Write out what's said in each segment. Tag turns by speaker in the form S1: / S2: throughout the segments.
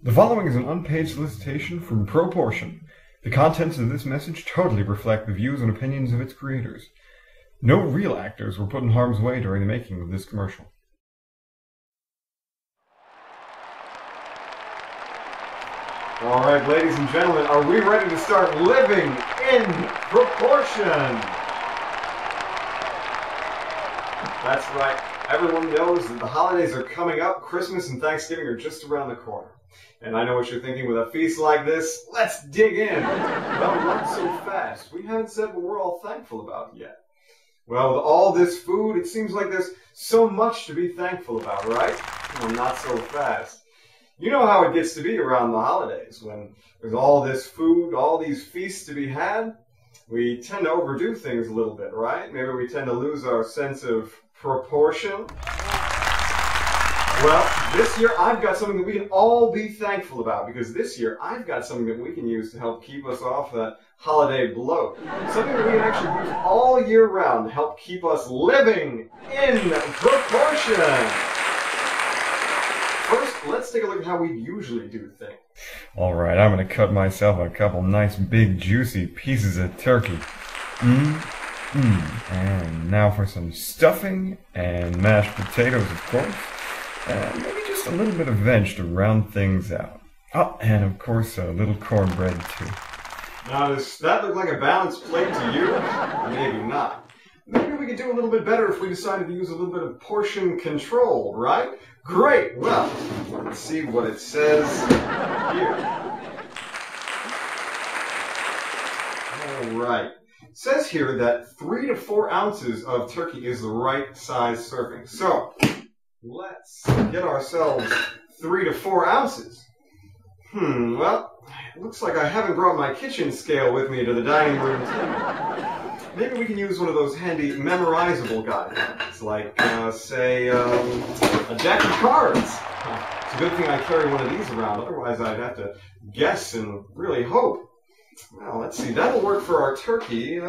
S1: The following is an unpaid solicitation from ProPortion. The contents of this message totally reflect the views and opinions of its creators. No real actors were put in harm's way during the making of this commercial. All right, ladies and gentlemen, are we ready to start living in proportion? That's right. Everyone knows that the holidays are coming up. Christmas and Thanksgiving are just around the corner. And I know what you're thinking, with a feast like this, let's dig in. Well, not so fast. We haven't said what we're all thankful about yet. Well, with all this food, it seems like there's so much to be thankful about, right? Well, not so fast. You know how it gets to be around the holidays. When there's all this food, all these feasts to be had, we tend to overdo things a little bit, right? Maybe we tend to lose our sense of proportion. Well, this year I've got something that we can all be thankful about, because this year I've got something that we can use to help keep us off that holiday bloat. Something that we can actually use all year round to help keep us living in proportion. First, let's take a look at how we usually do things. All right, I'm going to cut myself a couple nice big juicy pieces of turkey. And now for some stuffing and mashed potatoes, of course. And maybe just a little bit of veg to round things out. Oh, and of course a little cornbread too. Now, does that look like a balanced plate to you? Maybe not. Maybe we could do a little bit better if we decided to use a little bit of portion control, right? Great! Well, let's see what it says here. All right. It says here that 3 to 4 ounces of turkey is the right size serving. So, let's get ourselves 3 to 4 ounces. Well, it looks like I haven't brought my kitchen scale with me to the dining room table. Maybe we can use one of those handy memorizable guidelines, like, say, a deck of cards. It's a good thing I carry one of these around, otherwise I'd have to guess and really hope. Well, let's see, that'll work for our turkey.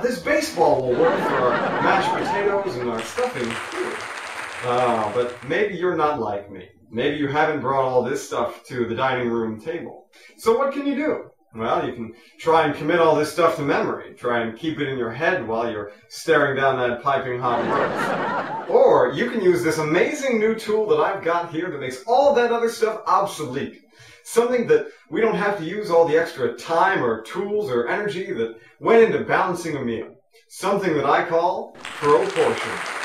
S1: This baseball will work for our mashed potatoes and our stuffing too. But maybe you're not like me. Maybe you haven't brought all this stuff to the dining room table. So what can you do? Well, you can try and commit all this stuff to memory. Try and keep it in your head while you're staring down that piping hot roast. Or you can use this amazing new tool that I've got here that makes all that other stuff obsolete. Something that we don't have to use all the extra time or tools or energy that went into balancing a meal. Something that I call ProPortion.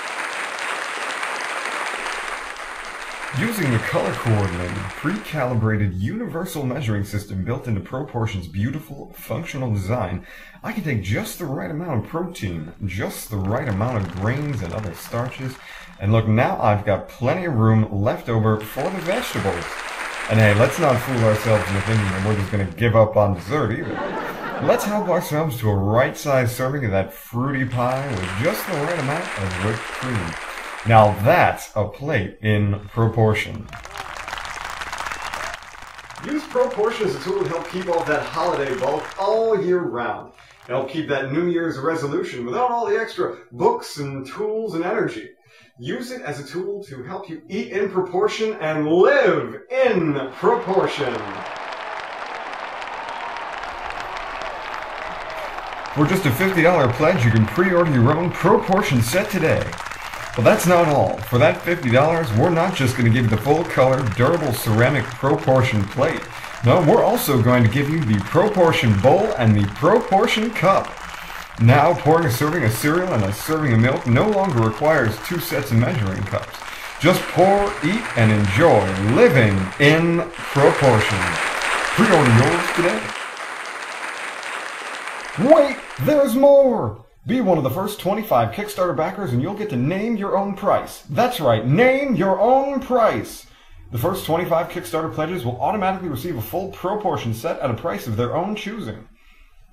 S1: Using the color-coordinated, pre-calibrated, universal measuring system built into ProPortion's beautiful, functional design, I can take just the right amount of protein, just the right amount of grains and other starches, and look, now I've got plenty of room left over for the vegetables. And hey, let's not fool ourselves into thinking that we're just going to give up on dessert either. Let's help ourselves to a right-sized serving of that fruity pie with just the right amount of whipped cream. Now that's a plate in proportion. Use ProPortion as a tool to help keep off that holiday bulk all year round. Help keep that New Year's resolution without all the extra books and tools and energy. Use it as a tool to help you eat in proportion and live in proportion. For just a $50 pledge, you can pre-order your own ProPortion set today. But that's not all. For that $50, we're not just going to give you the full-color, durable ceramic ProPortion plate. No, we're also going to give you the ProPortion bowl and the ProPortion cup. Now, pouring a serving of cereal and a serving of milk no longer requires 2 sets of measuring cups. Just pour, eat, and enjoy living in proportion. Pre-order yours today. Wait, there's more! Be one of the first 25 Kickstarter backers and you'll get to name your own price. That's right, name your own price! The first 25 Kickstarter pledges will automatically receive a full ProPortion set at a price of their own choosing.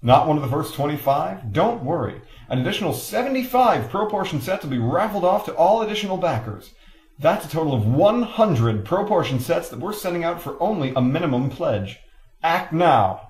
S1: Not one of the first 25? Don't worry. An additional 75 ProPortion sets will be raffled off to all additional backers. That's a total of 100 ProPortion sets that we're sending out for only a minimum pledge. Act now!